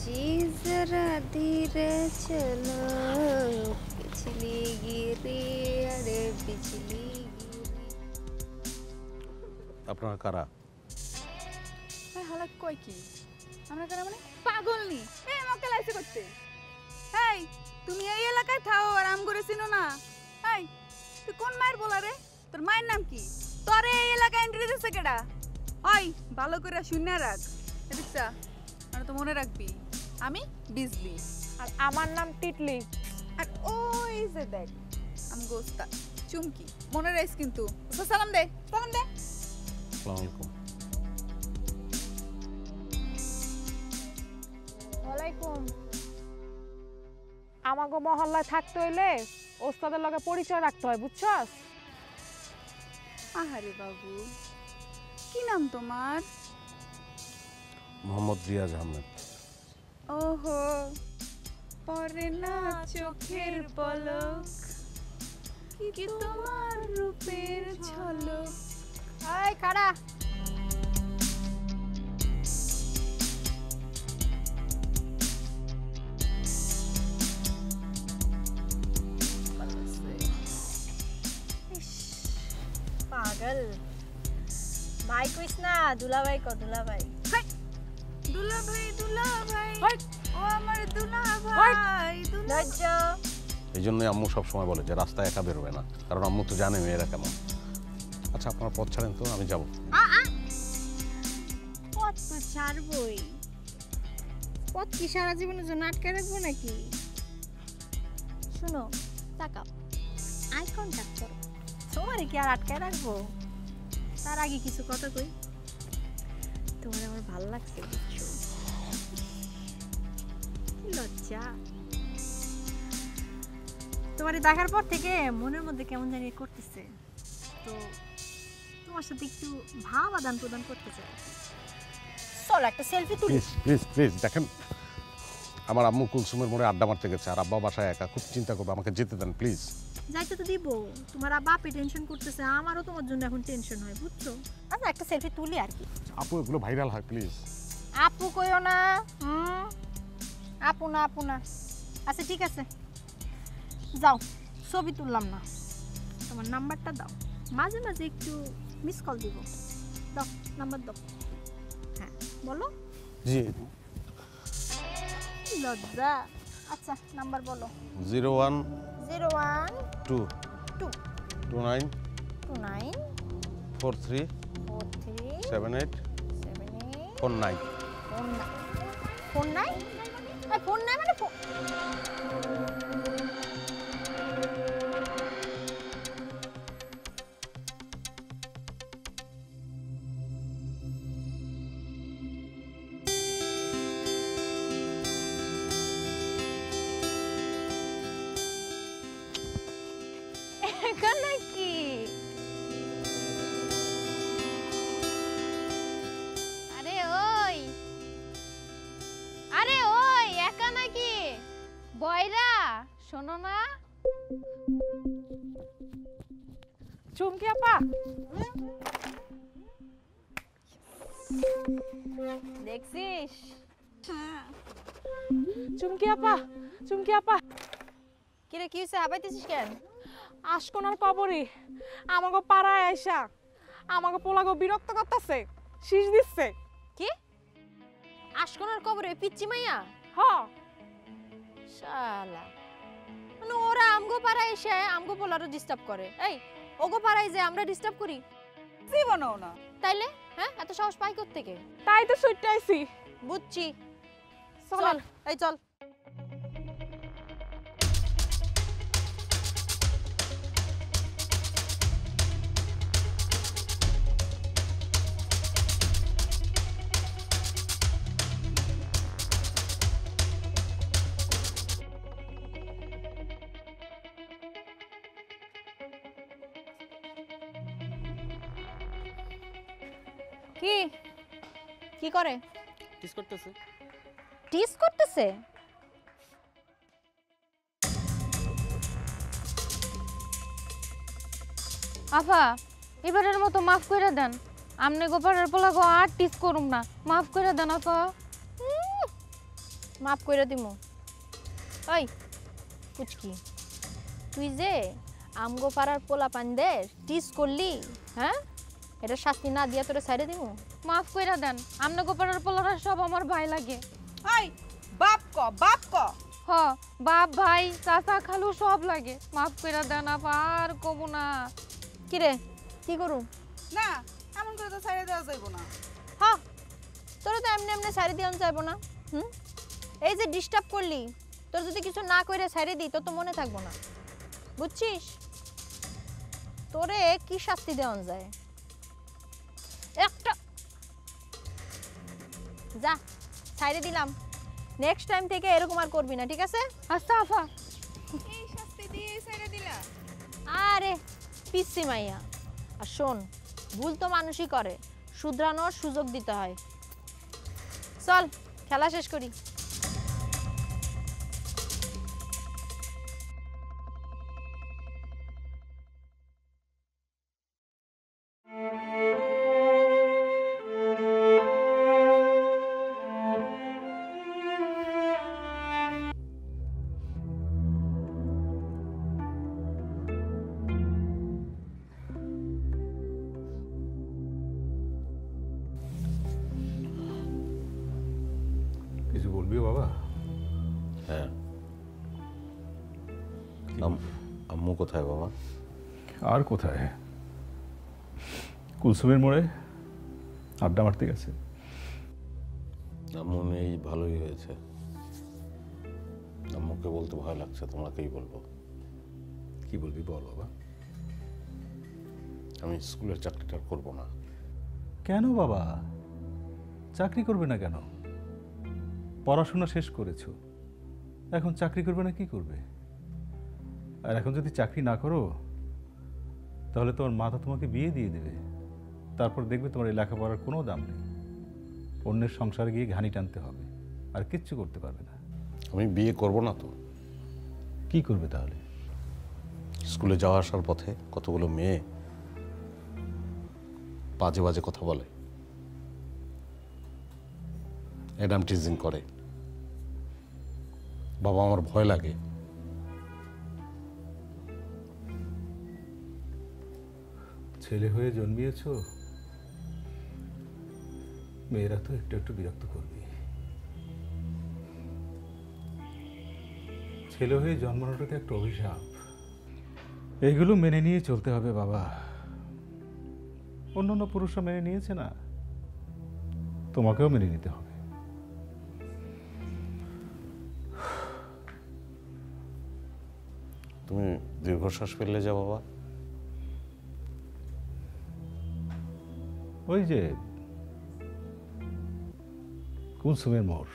जी जरा धीरे चलो पिछली गिरी अरे बिजली আপনারা কারা? হালাক কয় কি আমরা কারা মানে পাগল নি এই আমাকে লাইছে করতে এই তুমি এই এলাকায় থাও আর আম করে চিনো না এই তুই কোন মায়ের বলা রে তোর মায়ের নাম কি তোরে এই এলাকায় এন্ট্রি দিছে কেডা ওই ভালো করে শুনে রাখ দেখছা আর তো মনে রাখবি আমি বিজলি আর আমার নাম টিটলি আর ওই যে দেখ আমি গোস্তা চুমকি মনে রাখিস কিন্তু সালাম দে আসসালামু আলাইকুম। ওয়ালাইকুম। আমাগো মহল্লায় থাকতে হইলে ওস্তাদের লগে পরিচয় রাখতে হয় বুঝছস? আহারে বাবু কি নাম তোমার মোহাম্মদ রিয়াজ আহমেদ। ওহো পরে না চোখের পলক কি তোমার রূপের ঝলক এই খাড়া পাগল ভাই কইস না দুলাভাই কো দুলাভাই দুলা ভাই হাই ও আমার দুলা ভাই দুলা লজ্জ এই জন্যই আম্মু সবসময় বলে যে রাস্তায় একা বেরোবে না, কারণ আম্মু তো জানে মেয়েরা কেমন। আচ্ছা আপনারা পথ ছাড়েন তো, আমি যাব। পথ তো ছাড়বই পথ কি সারা জীবনের জন্য আটকে রাখবো নাকি শুনো তাকাও আই কন্টাক্ট করো তোমারে কি আর আটকে রাখবো তার আগে কিছু কথা কই তোমার আমার ভালো লাগছে বুঝছো কি লজ্জা তোমারে দেখার পর থেকে মনের মধ্যে কেমন জানি করতেছে তো তোমার সাথে একটু ভাব আদান প্রদান করতে চাই চলো একটা সেলফি তুলি প্লিজ দেখেন, আমার আম্মু কুলসুমের মোড়ে আড্ডা মারতে গেছে আর আব্বা বাসায় একা, খুব চিন্তা করবে, আমাকে যেতে দেন প্লিজ। যাইতে তো দিব তোমার বাপে টেনশন করতেছে আমারও তোমার জন্য এখন টেনশন হয় বুঝছো আচ্ছা একটা সেলফি তুলি আর কি আপু এগুলো ভাইরাল হয় প্লিজ। আপু কইও না আপু না আচ্ছা ঠিক আছে যাও ছবি তুললাম না তোমার নাম্বারটা দাও মাঝে মাঝে একটু মিস কল দিব দাও নাম্বার দাও হ্যাঁ বলো জি লজ্জা আচ্ছা নাম্বার বলো 01 01 2 2 29 29 43 43 78 78 49 ফোন নাই ফোন নাই মানে ফোন নাকি আরে ওই একা নাকি বয়রা শোনো না চুমকি আপা দেখছিস চুমকি আপা কিরে কি হইছে হাবাইতেছিস কেন আশকোনার কবরই আমাগো পাড়ায় আইসা আমাগো পোলাগো বিরক্ত করতেছে শীষ দিচ্ছে কি আশকোনার কবরে পিচ্চি মাইয়া হ শালা মানে ওরা আমগো পাড়ায় এসে আমগো পোলারও ডিস্টার্ব করে এই ওগো পাড়ায় যে আমরা ডিস্টার্ব করি জীবনও না তাইলে হ্যাঁ এত সাহস পাই কোথা থেকে তাই তো ছুটটাইছি বুঝছি চল চল এই চল কি কি করে টিস করতেছে টিস করতেছে আফা এবারের মতো মাফ করে দেন আমনে গোপালের পোলাগো আর টিস করুম না মাফ করে দেন আফা মাফ কইরা দিমু। ওই পুচকি, তুই যে আমগো পাড়ার পোলা পানদের টিস করলি, হ্যাঁ, এটা শাস্তি না দিয়া তোরে ছাইড়ে দিমু? মাফ কইরা দেন, আমনে গোপাড়ার পোলারা সব আমার ভাই লাগে। এই বাপ ক হ, বাপ ভাই চাচা খালু সব লাগে। মাফ কইরা দেন আপা, আর কব না। কি রে, কি করু? না, এমন করে তো ছাইড়ে দেওয়া যাইব না। হ্যাঁ, তোরে তো এমনি এমনি ছাইড়ে দিয়ান যাইব না। এই যে ডিস্টার্ব করলি, তোর যদি কিছু না কইরে ছাইড়ে দিই তোর তো মনে থাকবো না, বুঝছিস? তোরে কি শাস্তি দেওয়ান যায়? একটা যা, ছাইড়ে দিলাম। নেক্সট টাইম থেকে এরকম আর করবি না, ঠিক আছে? আচ্ছা আপা। এই শাস্তি দিয়ে ছাইড়ে দিলা? আরে পিসি মাইয়া, আর শোন, ভুল তো মানুষই করে, শুধরানোর সুযোগ দিতে হয়। চল খেলা শেষ করি। কিছু বলবি বাবা? হ্যাঁ। আম্মু কোথায় বাবা? আর কোথায়, কুলসুমের মোড়ে আড্ডা মারতে গেছে। আম্মু নেই, ভালোই হয়েছে। আম্মুকে বলতে ভয় লাগছে, তোমাকেই বলবো। কি বলবি বল বাবা। আমি স্কুলের চাকরিটা করব না। কেন বাবা, চাকরি করবে না কেন? পড়াশোনা শেষ করেছো, এখন চাকরি করবে না কি করবে? আর এখন যদি চাকরি না করো তাহলে তোমার মাথা তোমাকে বিয়ে দিয়ে দেবে, তারপর দেখবে তোমার এই লেখাপড়ার কোনো দাম নেই। অন্যের সংসারে গিয়ে ঘানি টানতে হবে, আর কিচ্ছু করতে পারবে না। আমি বিয়ে করব না তো। কি করবে তাহলে? স্কুলে যাওয়া আসার পথে কতগুলো মেয়ে বাজে বাজে কথা বলে, অ্যাডাম টিজিং করে। বাবা, আমার ভয় লাগে। ছেলে হয়ে জন্মিয়েছো, মেয়েরা তো একটু একটু বিরক্ত করবে। ছেলে হয়ে জন্মানোটা তো একটা অভিশাপ, এইগুলো মেনে নিয়ে চলতে হবে বাবা। অন্যান্য পুরুষরা মেনে নিয়েছে না, তোমাকেও মেনে নিতে হবে। তুমি দীর্ঘশ্বাস ফেললে যা বাবা। ওই যে কুলসুমের মোড়,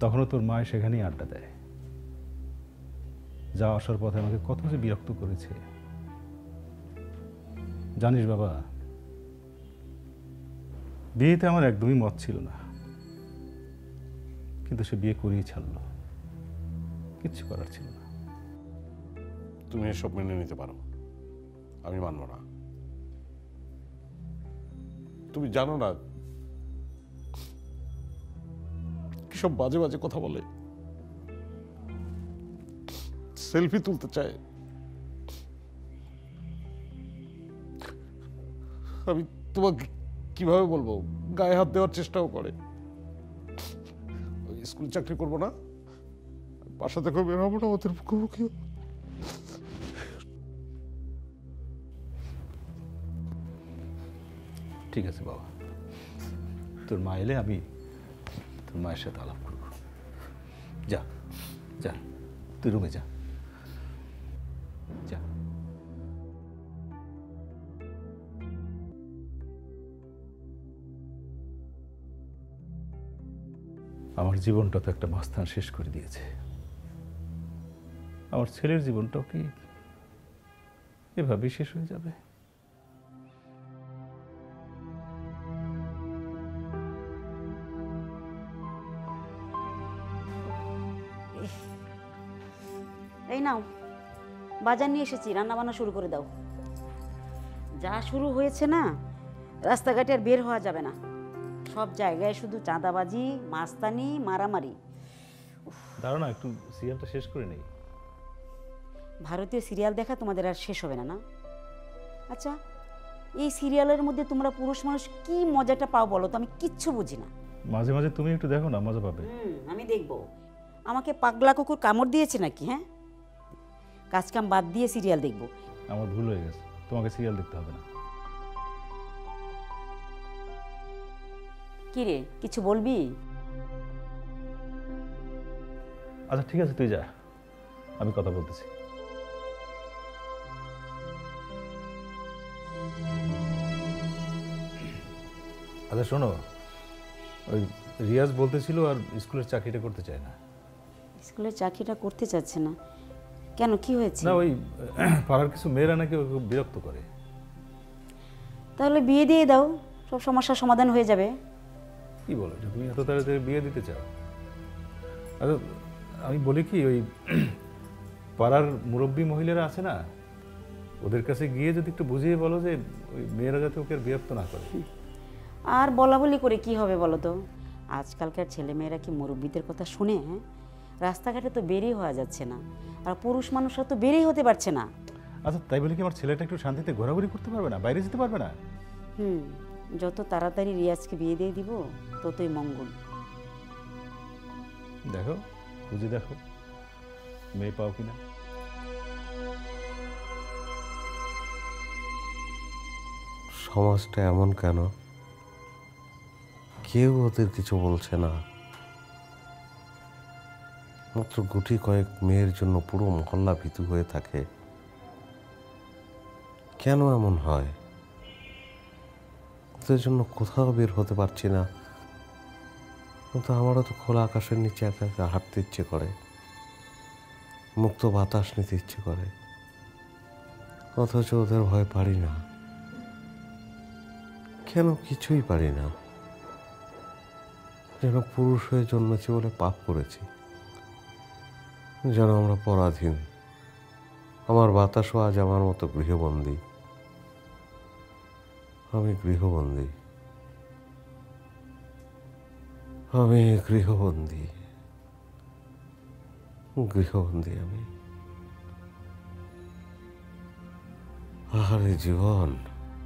তখনও তোর মায় সেখানেই আড্ডা দেয়। যাওয়া আসার পথে আমাকে কত যে বিরক্ত করেছে জানিস বাবা। বিয়েতে আমার একদমই মত ছিল না, কিন্তু সে বিয়ে করিয়ে ছাড়লো, কিচ্ছু করার ছিল না। তুমি এসব মেনে নিতে পারো, আমি মানব না। তুমি জানো না কিসব বাজে বাজে কথা বলে, সেলফি তুলতে চায়। আমি তোমাকে কিভাবে বলবো, গায়ে হাত দেওয়ার চেষ্টাও করে। স্কুল চাকরি করবো না, বাসা থেকে বের হবো না, ওদের মুখোমুখি। ঠিক আছে বাবা, তোর মা এলে আমি তোর মায়ের সাথে আলাপ করব। যা যা, তুই রুমে যা যা। আমার জীবনটা তো একটা মস্তান শেষ করে দিয়েছে, আমার ছেলের জীবনটাও কি এভাবেই শেষ হয়ে যাবে? এই নাও, বাজার নিয়ে এসেছি, রান্না বান্না শুরু করে দাও। যা শুরু হয়েছে না, রাস্তাঘাটে আর বের হওয়া যাবে না, সব জায়গায় শুধু চাঁদাবাজি, মাস্তানি, মারামারি। দাঁড়ো না, একটু সিরিয়ালটা শেষ করে নেই। ভারতীয় সিরিয়াল দেখা তোমাদের আর শেষ হবে না, না? আচ্ছা, এই সিরিয়ালের মধ্যে তোমরা পুরুষ মানুষ কি মজাটা পাও বলো তো? আমি কিচ্ছু বুঝি না। মাঝে মাঝে তুমি একটু দেখো না, মজা পাবে। আমি দেখব। আমাকে পাগলা কুকুর কামড় দিয়েছে নাকি? হ্যাঁ, কাজ কাম বাদ দিয়ে সিরিয়াল দেখব? আমার ভুল হয়ে গেছে, তোমাকে সিরিয়াল দেখতে হবে না। কি রে, কিছু বলবি? আচ্ছা ঠিক আছে, তুই যা, আমি কথা বলতেছি। আচ্ছা শোনো, ওই রিয়াজ বলতেছিল আর স্কুলের চাকরিটা করতে চায় না। স্কুলের চাকরিটা করতে চাচ্ছে না কেন? কি হয়েছে? না, ওই পাড়ার কিছু মেয়েরা নাকি ওকে খুব বিরক্ত করে। তাহলে বিয়ে দিয়ে দাও, সব সমস্যার সমাধান হয়ে যাবে। কি বলো, যে তুমি এত তাড়াতাড়ি বিয়ে দিতে চাও? আচ্ছা আমি বলি কি, ওই পাড়ার মুরব্বী মহিলারা আছে না, ওদের কাছে গিয়ে যদি একটু বুঝিয়ে বলো যে ওই মেয়েরা যাতে ওকে আর বিরক্ত না করে। আর বলা বলি করে কি হবে বলো তো? আজকালকার ছেলেমেয়েরা কি মুরব্বীদের কথা শুনে? হ্যাঁ, রাস্তাঘাটে তো বেরিয়ে হওয়া যাচ্ছে না, আর পুরুষ মানুষরা তো বেরিয়ে হতে পারছে না। আচ্ছা তাই বলে কি আমার ছেলেটা একটু শান্তিতে ঘোরাঘুরি করতে পারবে না, বাইরে যেতে পারবে না? যত তাড়াতাড়ি রিয়াজকে বিয়ে দিয়ে দিব ততই মঙ্গল। দেখো, বুঝে দেখো মেয়ে পাও কিনা। সমাজটা এমন কেন? কেউ ওদের কিছু বলছে না। মাত্র গুটি কয়েক মেয়ের জন্য পুরো মহল্লা ভীতু হয়ে থাকে। কেন এমন হয়? ওদের জন্য কোথাও বের হতে পারছি না, কিন্তু আমারও তো খোলা আকাশের নিচে একা একা হাঁটতে ইচ্ছে করে, মুক্ত বাতাস নিতে ইচ্ছে করে, অথচ ওদের ভয় পারি না। কেন কিছুই পারি না? যেন পুরুষ হয়ে জন্মেছি বলে পাপ করেছি, যেন আমরা পরাধীন। আমার বাতাসও আজ আমার মতো গৃহবন্দী। আমি গৃহবন্দী, আমি গৃহবন্দী, গৃহবন্দী আমি। আহারে জীবন।